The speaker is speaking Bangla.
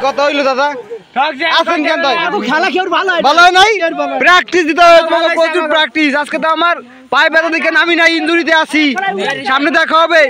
কত হইলো দাদা আছেন কেন তাই খেলা কি ভালো হয় নাই প্র্যাকটিস দিতে হবে তোমাকে প্রচুর প্র্যাকটিস আজকে তো আমার পায়ে ব্যথা দেখে আমি না ইনজুরিতে আছি সামনে দেখা হবে